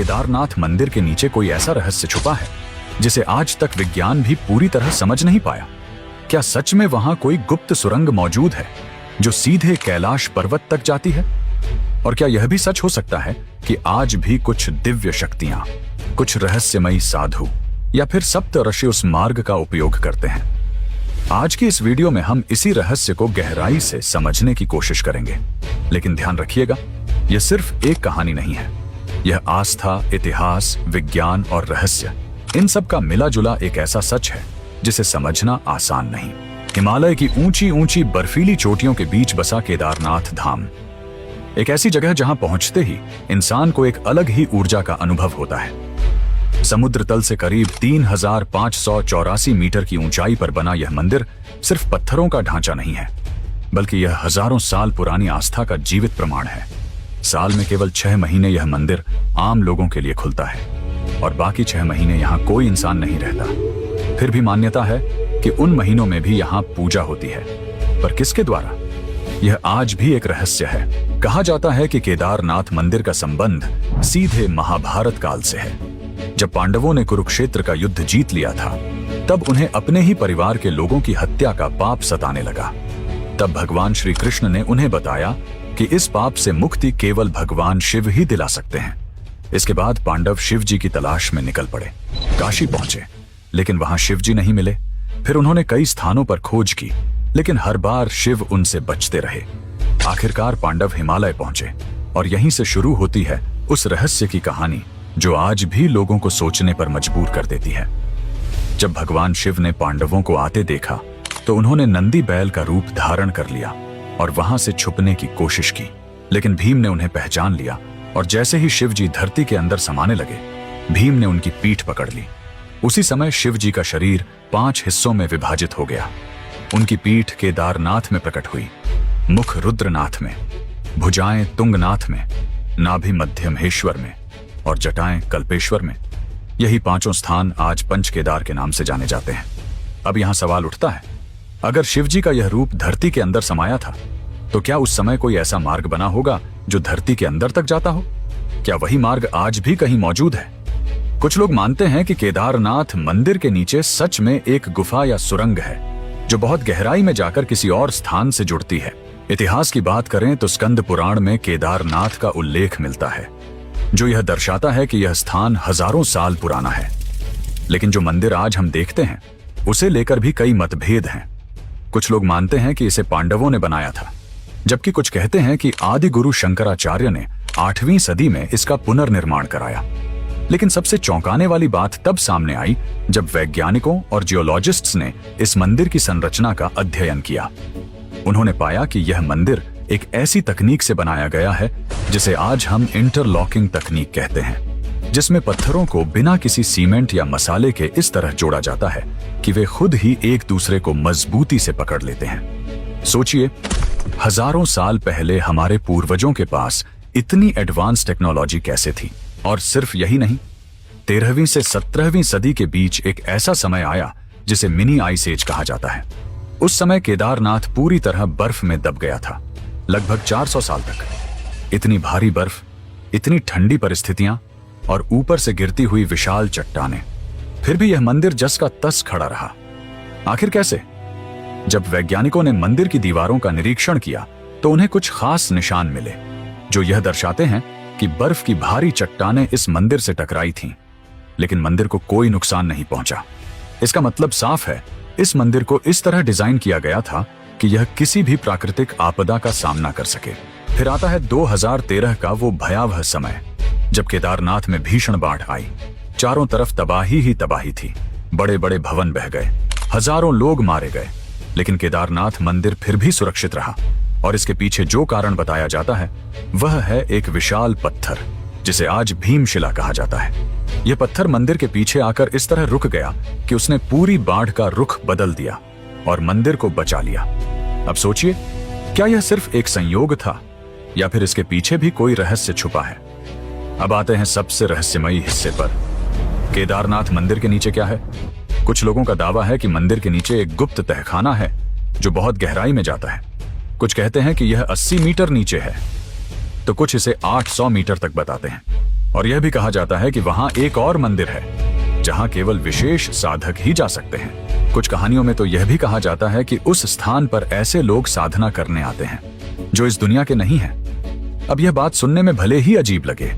केदारनाथ मंदिर के नीचे कोई ऐसा रहस्य छुपा है जिसे आज तक विज्ञान भी पूरी तरह समझ नहीं पाया। क्या सच में वहां कोई गुप्त सुरंग मौजूद है जो सीधे कैलाश पर्वत तक जाती है? और क्या यह भी सच हो सकता है कि आज भी कुछ दिव्य शक्तियां, कुछ रहस्यमयी साधु या फिर सप्तऋषि उस मार्ग का उपयोग करते हैं? आज की इस वीडियो में हम इसी रहस्य को गहराई से समझने की कोशिश करेंगे। लेकिन ध्यान रखिएगा, यह सिर्फ एक कहानी नहीं है। यह आस्था, इतिहास, विज्ञान और रहस्य, इन सब का मिला जुला एक ऐसा सच है जिसे समझना आसान नहीं। हिमालय की ऊंची ऊंची बर्फीली चोटियों के बीच बसा केदारनाथ धाम, एक ऐसी जगह जहां पहुंचते ही इंसान को एक अलग ही ऊर्जा का अनुभव होता है। समुद्र तल से करीब 3584 मीटर की ऊंचाई पर बना यह मंदिर सिर्फ पत्थरों का ढांचा नहीं है, बल्कि यह हजारों साल पुरानी आस्था का जीवित प्रमाण है। साल में केवल 6 महीने यह मंदिर आम लोगों के लिए खुलता है और बाकी 6 महीने यहाँ कोई इंसान नहीं रहता। फिर भी मान्यता है कि उन महीनों में भी यहाँ पूजा होती है, पर किसके द्वारा? यह आज भी एक रहस्य है। कहा जाता है कि केदारनाथ मंदिर का संबंध सीधे महाभारत काल से है। जब पांडवों ने कुरुक्षेत्र का युद्ध जीत लिया था, तब उन्हें अपने ही परिवार के लोगों की हत्या का पाप सताने लगा। तब भगवान श्री कृष्ण ने उन्हें बताया कि इस पाप से मुक्ति केवल भगवान शिव ही दिला सकते हैं। इसके बाद पांडव शिव जी की तलाश में निकल पड़े। काशी पहुंचे, लेकिन वहां शिव जी नहीं मिले। फिर उन्होंने कई स्थानों पर खोज की, लेकिन हर बार शिव उनसे बचते रहे। आखिरकार पांडव हिमालय पहुंचे और यहीं से शुरू होती है उस रहस्य की कहानी जो आज भी लोगों को सोचने पर मजबूर कर देती है। जब भगवान शिव ने पांडवों को आते देखा तो उन्होंने नंदी बैल का रूप धारण कर लिया और वहां से छुपने की कोशिश की, लेकिन भीम ने उन्हें पहचान लिया और जैसे ही शिव जी धरती के अंदर समाने लगे, भीम ने उनकी पीठ पकड़ ली। उसी समय शिव जी का शरीर 5 हिस्सों में विभाजित हो गया। उनकी पीठ केदारनाथ में प्रकट हुई, मुख रुद्रनाथ में, भुजाएं तुंगनाथ में, नाभि मध्य महेश्वर में और जटाएं कल्पेश्वर में। यही 5 स्थान आज पंच केदार के नाम से जाने जाते हैं। अब यहां सवाल उठता है, अगर शिव जी का यह रूप धरती के अंदर समाया था, तो क्या उस समय कोई ऐसा मार्ग बना होगा जो धरती के अंदर तक जाता हो? क्या वही मार्ग आज भी कहीं मौजूद है? कुछ लोग मानते हैं कि केदारनाथ मंदिर के नीचे सच में एक गुफा या सुरंग है जो बहुत गहराई में जाकर किसी और स्थान से जुड़ती है। इतिहास की बात करें तो स्कंद पुराण में केदारनाथ का उल्लेख मिलता है, जो यह दर्शाता है कि यह स्थान हजारों साल पुराना है। लेकिन जो मंदिर आज हम देखते हैं, उसे लेकर भी कई मतभेद हैं। कुछ लोग मानते हैं कि इसे पांडवों ने बनाया था, जबकि कुछ कहते हैं कि आदि गुरु शंकराचार्य ने 8वीं सदी में इसका पुनर्निर्माण कराया। लेकिन सबसे चौंकाने वाली बात तब सामने आई जब वैज्ञानिकों और जियोलॉजिस्ट्स ने इस मंदिर की संरचना का अध्ययन किया। उन्होंने पाया कि यह मंदिर एक ऐसी तकनीक से बनाया गया है जिसे आज हम इंटरलॉकिंग तकनीक कहते हैं, जिसमें पत्थरों को बिना किसी सीमेंट या मसाले के इस तरह जोड़ा जाता है कि वे खुद ही एक दूसरे को मजबूती से पकड़ लेते हैं। सोचिए, हजारों साल पहले हमारे पूर्वजों के पास इतनी एडवांस टेक्नोलॉजी कैसे थी? और सिर्फ यही नहीं, 13वीं से 17वीं सदी के बीच एक ऐसा समय आया जिसे मिनी आइस एज कहा जाता है। उस समय केदारनाथ पूरी तरह बर्फ में दब गया था, लगभग 400 साल तक। इतनी भारी बर्फ, इतनी ठंडी परिस्थितियां और ऊपर से गिरती हुई विशाल चट्टानें, फिर भी यह मंदिर जस का तस खड़ा रहा। आखिर कैसे? जब वैज्ञानिकों ने मंदिर की दीवारों का निरीक्षण किया तो उन्हें कुछ खास निशान मिले जो यह दर्शाते हैं कि बर्फ की भारी चट्टानें इस मंदिर से टकराई थीं, लेकिन मंदिर को कोई नुकसान नहीं पहुंचा। इसका मतलब साफ है, इस मंदिर को इस तरह डिजाइन किया गया था कि यह किसी भी प्राकृतिक आपदा का सामना कर सके। फिर आता है 2013 का वो भयावह समय, जब केदारनाथ में भीषण बाढ़ आई। चारों तरफ तबाही ही तबाही थी। बड़े बड़े भवन बह गए, हजारों लोग मारे गए, लेकिन केदारनाथ मंदिर फिर भी सुरक्षित रहा। और इसके पीछे जो कारण बताया जाता है वह है एक विशाल पत्थर जिसे आज भीमशिला कहा जाता है। यह पत्थर मंदिर के पीछे आकर इस तरह रुक गया कि उसने पूरी बाढ़ का रुख बदल दिया और मंदिर को बचा लिया। अब सोचिए, क्या यह सिर्फ एक संयोग था या फिर इसके पीछे भी कोई रहस्य छुपा है? अब आते हैं सबसे रहस्यमयी हिस्से पर। केदारनाथ मंदिर के नीचे क्या है? कुछ लोगों का दावा है कि मंदिर के नीचे एक गुप्त तहखाना है जो बहुत गहराई में जाता है। कुछ कहते हैं कि यह 80 मीटर नीचे है, तो कुछ इसे 800 मीटर तक बताते हैं। और यह भी कहा जाता है कि वहां एक और मंदिर है जहां केवल विशेष साधक ही जा सकते हैं। कुछ कहानियों में तो यह भी कहा जाता है कि उस स्थान पर ऐसे लोग साधना करने आते हैं जो इस दुनिया के नहीं हैं। अब यह बात सुनने में भले ही अजीब लगे,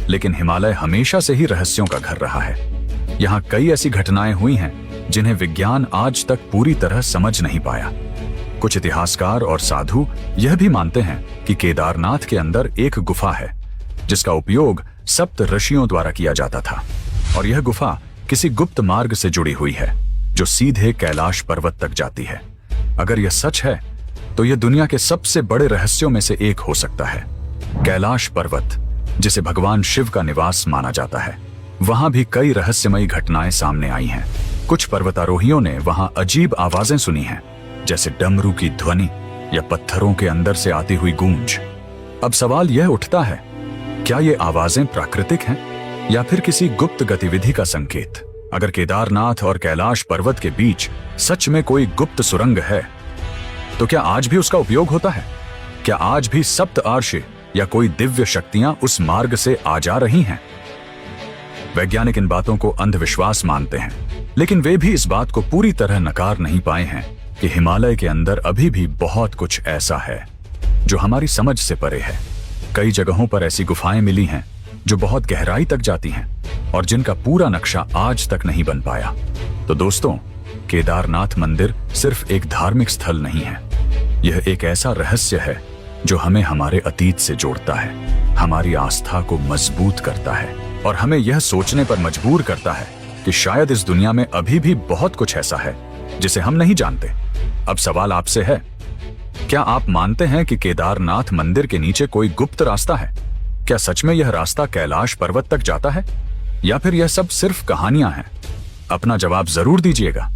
लेकिन हिमालय हमेशा से ही रहस्यों का घर रहा है। यहाँ कई ऐसी घटनाएं हुई हैं जिन्हें विज्ञान आज तक पूरी तरह समझ नहीं पाया। कुछ इतिहासकार और साधु यह भी मानते हैं कि केदारनाथ के अंदर एक गुफा है जिसका उपयोग सप्त ऋषियों द्वारा किया जाता था, और यह गुफा किसी गुप्त मार्ग से जुड़ी हुई है जो सीधे कैलाश पर्वत तक जाती है। अगर यह सच है तो यह दुनिया के सबसे बड़े रहस्यों में से एक हो सकता है। कैलाश पर्वत, जिसे भगवान शिव का निवास माना जाता है, वहां भी कई रहस्यमयी घटनाएं सामने आई हैं। कुछ पर्वतारोहियों ने वहां अजीब आवाजें सुनी हैं, जैसे डमरू की ध्वनि या पत्थरों के अंदर से आती हुई गूंज। अब सवाल यह उठता है, क्या ये आवाजें प्राकृतिक हैं या फिर किसी गुप्त गतिविधि का संकेत? अगर केदारनाथ और कैलाश पर्वत के बीच सच में कोई गुप्त सुरंग है, तो क्या आज भी उसका उपयोग होता है? क्या आज भी सप्त आर्षि या कोई दिव्य शक्तियां उस मार्ग से आ जा रही हैं? वैज्ञानिक इन बातों को अंधविश्वास मानते हैं, लेकिन वे भी इस बात को पूरी तरह नकार नहीं पाए हैं कि हिमालय के अंदर अभी भी बहुत कुछ ऐसा है जो हमारी समझ से परे है। कई जगहों पर ऐसी गुफाएं मिली हैं जो बहुत गहराई तक जाती हैं और जिनका पूरा नक्शा आज तक नहीं बन पाया। तो दोस्तों, केदारनाथ मंदिर सिर्फ एक धार्मिक स्थल नहीं है, यह एक ऐसा रहस्य है जो हमें हमारे अतीत से जोड़ता है, हमारी आस्था को मजबूत करता है और हमें यह सोचने पर मजबूर करता है कि शायद इस दुनिया में अभी भी बहुत कुछ ऐसा है जिसे हम नहीं जानते। अब सवाल आपसे है, क्या आप मानते हैं कि केदारनाथ मंदिर के नीचे कोई गुप्त रास्ता है? क्या सच में यह रास्ता कैलाश पर्वत तक जाता है या फिर यह सब सिर्फ कहानियां हैं? अपना जवाब जरूर दीजिएगा।